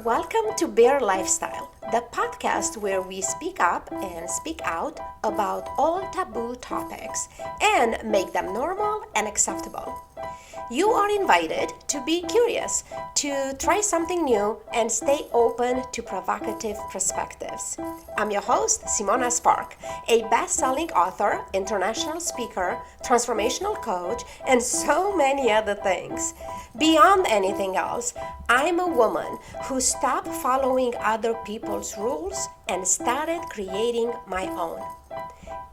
Welcome to Bear Lifestyle, the podcast where we speak up and speak out about all taboo topics and make them normal and acceptable. You are invited to be curious, to try something new, and stay open to provocative perspectives. I'm your host, Simona Spark, a best-selling author, international speaker, transformational coach, and so many other things. Beyond anything else, I'm a woman who stopped following other people's rules and started creating my own.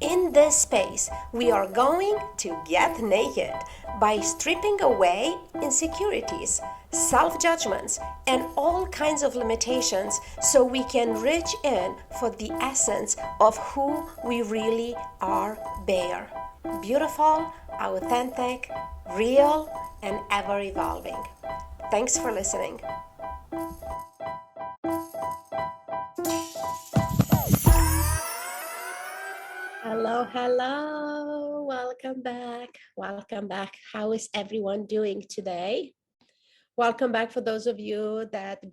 In this space, we are going to get naked by stripping away insecurities, self-judgments, and all kinds of limitations so we can reach in for the essence of who we really are Bear. Beautiful, authentic, real, and ever evolving. Thanks for listening. Hello. Welcome back. Welcome back. How is everyone doing today? Welcome back for those of you that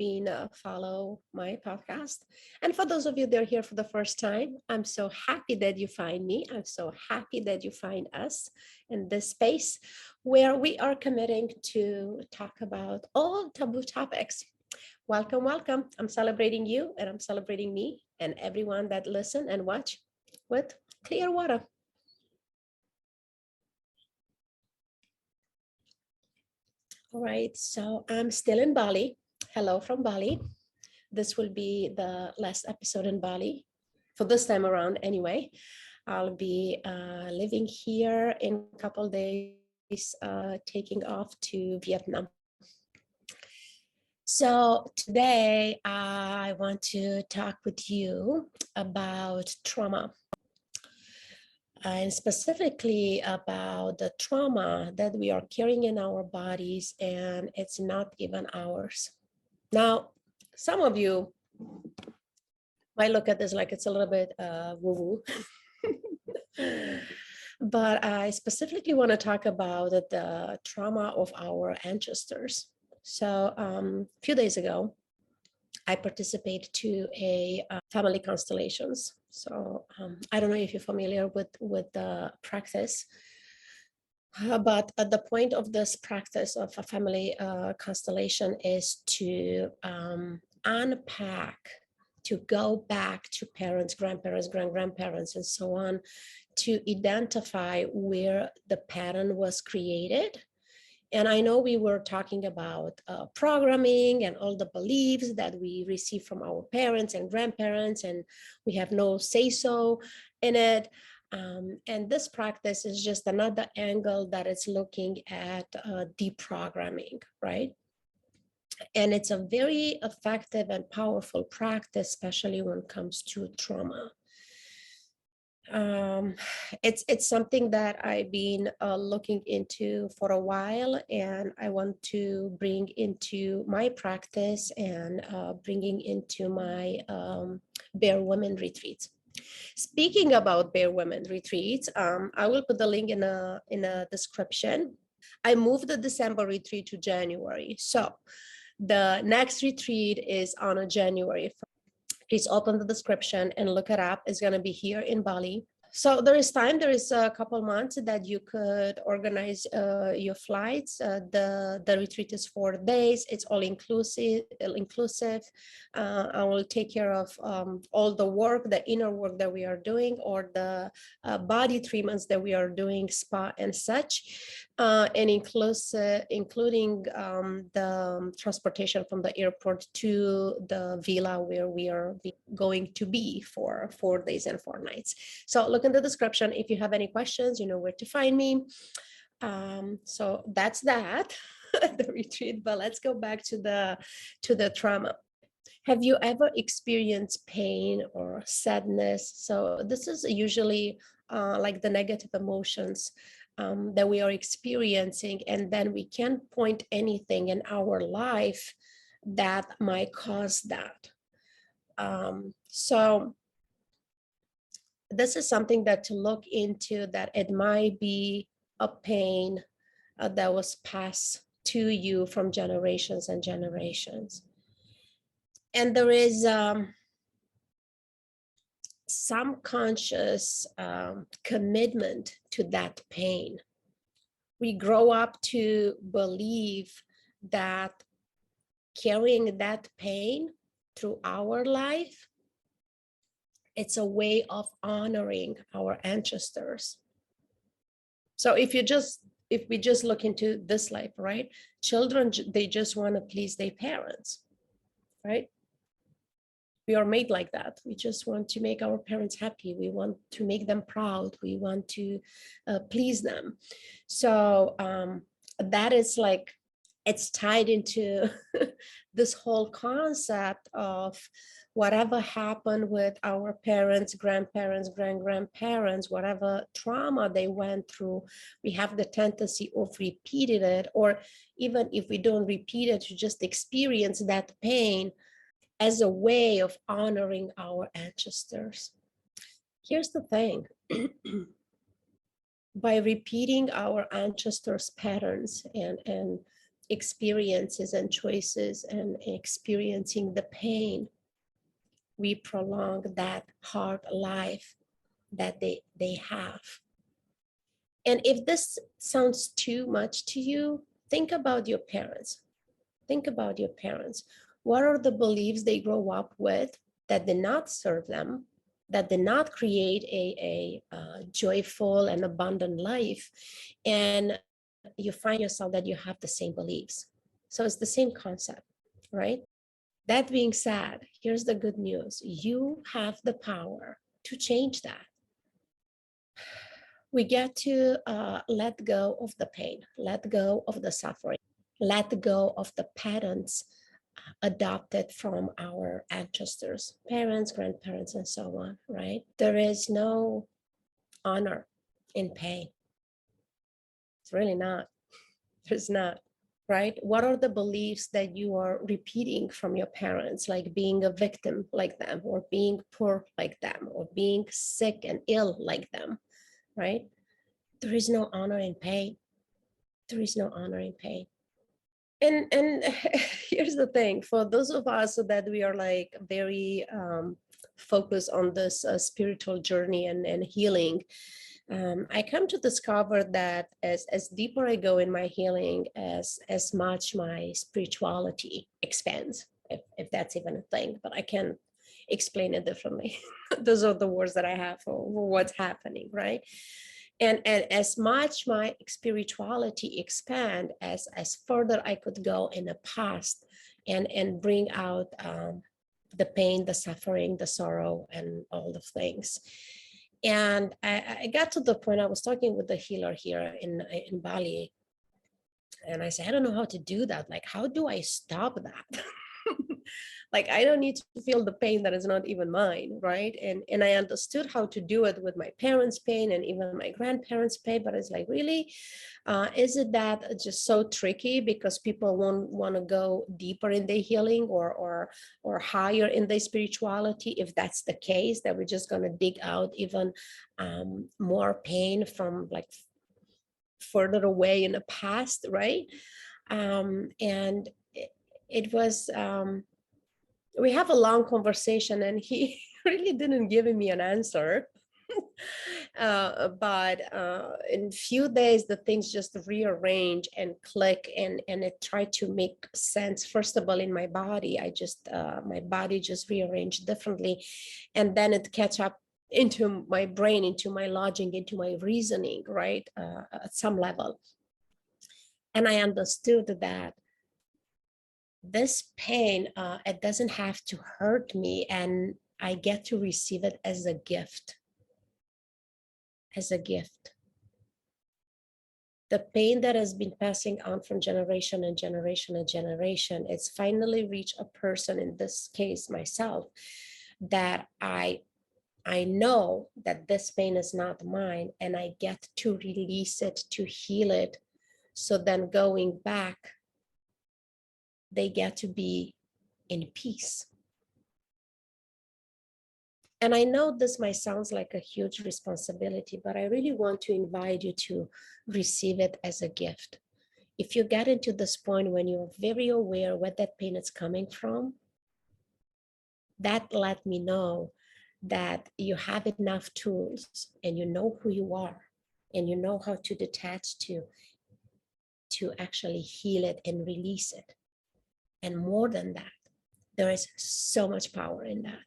follow my podcast. And for those of you that are here for the first time, I'm so happy that you find me. I'm so happy that you find us in this space where we are committing to talk about all taboo topics. Welcome. I'm celebrating you and I'm celebrating me and everyone that listen and watch with clear water. All right, so I'm still in Bali. Hello from Bali. This will be the last episode in Bali for this time around anyway. I'll be living here in a couple days, taking off to Vietnam. So today I want to talk with you about trauma. And specifically about the trauma that we are carrying in our bodies and it's not even ours. Now, some of you might look at this like it's a little bit woo-woo. But I specifically want to talk about the trauma of our ancestors. So a few days ago, I participated to a family constellations. So I don't know if you're familiar with the practice, but at the point of this practice of a family constellation is to unpack, to go back to parents, grandparents, grandparents, and so on, to identify where the pattern was created. And I know we were talking about programming and all the beliefs that we receive from our parents and grandparents, and we have no say-so in it. And this practice is just another angle that is looking at deprogramming, right? And it's a very effective and powerful practice, especially when it comes to trauma. It's something that I've been looking into for a while, and I want to bring into my practice and bringing into my Bear Women retreats. Speaking about Bear Women retreats, I will put the link in a description. I moved the December retreat to January, so the next retreat is on a January. Please open the description and look it up. It's going to be here in Bali. So there is time, there is a couple months that you could organize your flights. The retreat is 4 days. It's all inclusive. I will take care of all the work, the inner work that we are doing, or the body treatments that we are doing, spa and such, and including the transportation from the airport to the villa where we are going to be for 4 days and 4 nights. So look in the description if you have any questions. You know where to find me. So that's that, the retreat. But let's go back to the trauma. Have you ever experienced pain or sadness? So this is usually like the negative emotions that we are experiencing, and then we can't point anything in our life that might cause that. So this is something that to look into, that it might be a pain that was passed to you from generations and generations. And there is some conscious commitment to that pain. We grow up to believe that carrying that pain through our life, it's a way of honoring our ancestors. So if we just look into this life, right? Children, they just want to please their parents, right? We are made like that. We just want to make our parents happy. We want to make them proud. We want to please them. So that is like, it's tied into this whole concept of whatever happened with our parents, grandparents, grandparents, whatever trauma they went through, we have the tendency of repeating it, or even if we don't repeat it, to just experience that pain as a way of honoring our ancestors. Here's the thing. By repeating our ancestors' patterns and experiences and choices and experiencing the pain, we prolong that hard life that they have. And if this sounds too much to you, think about your parents. Think about your parents. What are the beliefs they grow up with that did not serve them, that did not create a joyful and abundant life? And you find yourself that you have the same beliefs. So it's the same concept, right? That being said, here's the good news. You have the power to change that. We get to let go of the pain, let go of the suffering, let go of the patterns adopted from our ancestors, parents, grandparents, and so on, right? There is no honor in pain. It's really not. There's not, right? What are the beliefs that you are repeating from your parents, like being a victim like them, or being poor like them, or being sick and ill like them, right? There is no honor in pain. There is no honor in pain. And here's the thing, for those of us that we are like very focused on this spiritual journey and healing, I come to discover that as deeper I go in my healing, as much my spirituality expands, if that's even a thing, but I can explain it differently. Those are the words that I have for what's happening, right? And as much my spirituality expand, as further I could go in the past and bring out the pain, the suffering, the sorrow, and all the things. And I got to the point, I was talking with the healer here in Bali, and I said, I don't know how to do that. Like, how do I stop that? Like, I don't need to feel the pain that is not even mine, right? And I understood how to do it with my parents' pain and even my grandparents' pain, but it's like, really, is it that just so tricky because people won't want to go deeper in their healing or higher in their spirituality? If that's the case, that we're just going to dig out even more pain from like further away in the past, right? And it was we have a long conversation, and he really didn't give me an answer. But in a few days, the things just rearrange and click, and it tried to make sense. First of all, in my body, my body just rearranged differently, and then it catch up into my brain, into my logic, into my reasoning, right? At some level. And I understood that this pain, it doesn't have to hurt me, and I get to receive it as a gift. As a gift. The pain that has been passing on from generation and generation and generation, it's finally reached a person, in this case myself, that I know that this pain is not mine, and I get to release it, to heal it. So then going back, they get to be in peace. And I know this might sound like a huge responsibility, but I really want to invite you to receive it as a gift. If you get into this point when you're very aware where that pain is coming from, that let me know that you have enough tools and you know who you are and you know how to detach to actually heal it and release it. And more than that, there is so much power in that.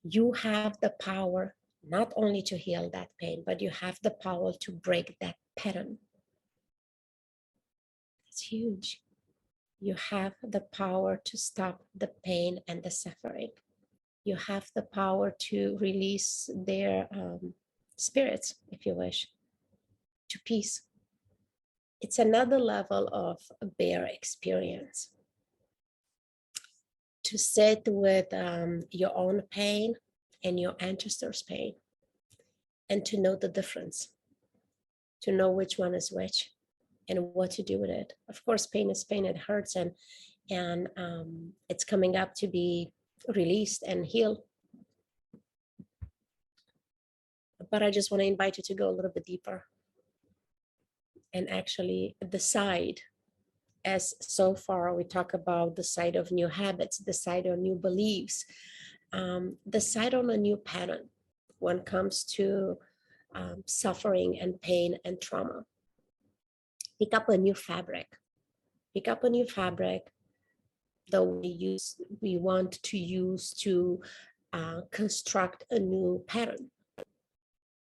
You have the power not only to heal that pain, but you have the power to break that pattern. It's huge. You have the power to stop the pain and the suffering. You have the power to release their spirits, if you wish, to peace. It's another level of a bear experience. To sit with your own pain and your ancestors' pain, and to know the difference, to know which one is which and what to do with it. Of course, pain is pain, it hurts, and it's coming up to be released and healed. But I just want to invite you to go a little bit deeper and actually decide, as so far we talk about the side of new habits, the side of new beliefs, decide on a new pattern when it comes to suffering and pain and trauma. Pick up a new fabric. Pick up a new fabric that we want to use to construct a new pattern.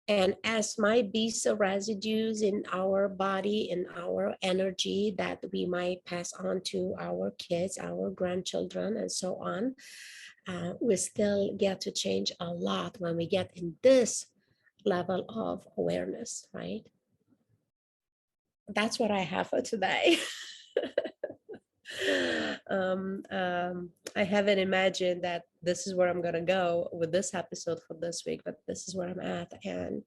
And as might be some residues in our body, in our energy that we might pass on to our kids, our grandchildren, and so on, we still get to change a lot when we get in this level of awareness, right? That's what I have for today. I haven't imagined that this is where I'm going to go with this episode for this week, but this is where I'm at. And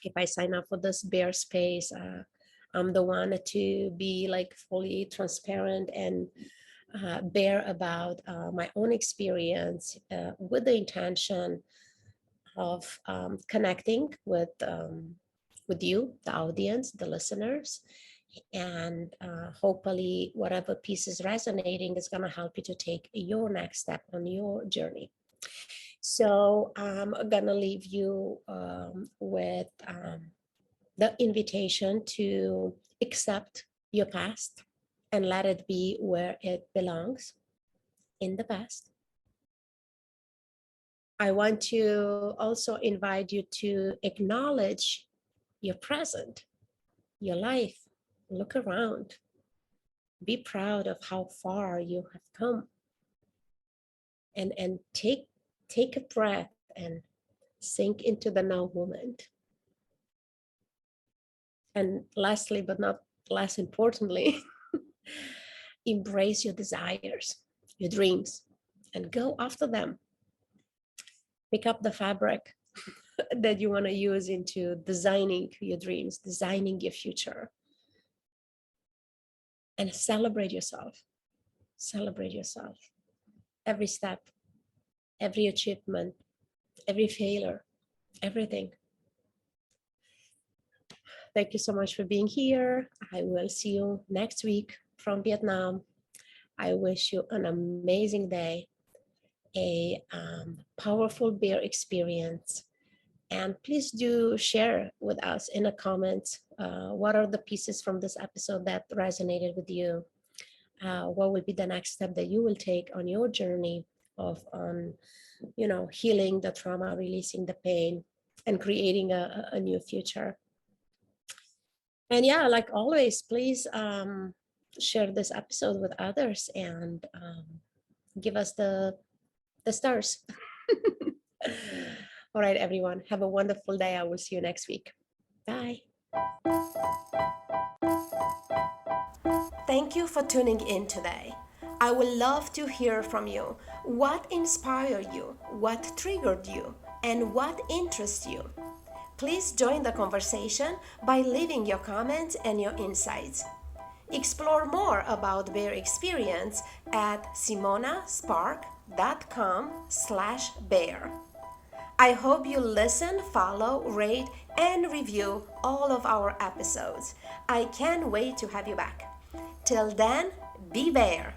if I sign up for this bear space, I'm the one to be like fully transparent and bear about my own experience with the intention of connecting with you, the audience, the listeners, and hopefully whatever piece is resonating is going to help you to take your next step on your journey. So I'm going to leave you with the invitation to accept your past and let it be where it belongs, in the past. I want to also invite you to acknowledge your present, your life. Look around. Be proud of how far you have come. And take a breath and sink into the now moment. And lastly, but not less importantly, embrace your desires, your dreams, and go after them. Pick up the fabric that you want to use into designing your dreams, designing your future. And celebrate yourself. Celebrate yourself. Every step, every achievement, every failure, everything. Thank you so much for being here. I will see you next week from Vietnam. I wish you an amazing day, a powerful bear experience. And please do share with us in the comments what are the pieces from this episode that resonated with you. What will be the next step that you will take on your journey of healing the trauma, releasing the pain, and creating a new future. And yeah, like always, please share this episode with others and give us the stars. All right, everyone, have a wonderful day. I will see you next week. Bye. Thank you for tuning in today. I would love to hear from you. What inspired you? What triggered you? And what interests you? Please join the conversation by leaving your comments and your insights. Explore more about Bear Experience at simonaspark.com/bear. I hope you listen, follow, rate, and review all of our episodes. I can't wait to have you back. Till then, be Bear.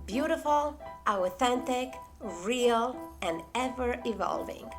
Beautiful, authentic, real, and ever evolving.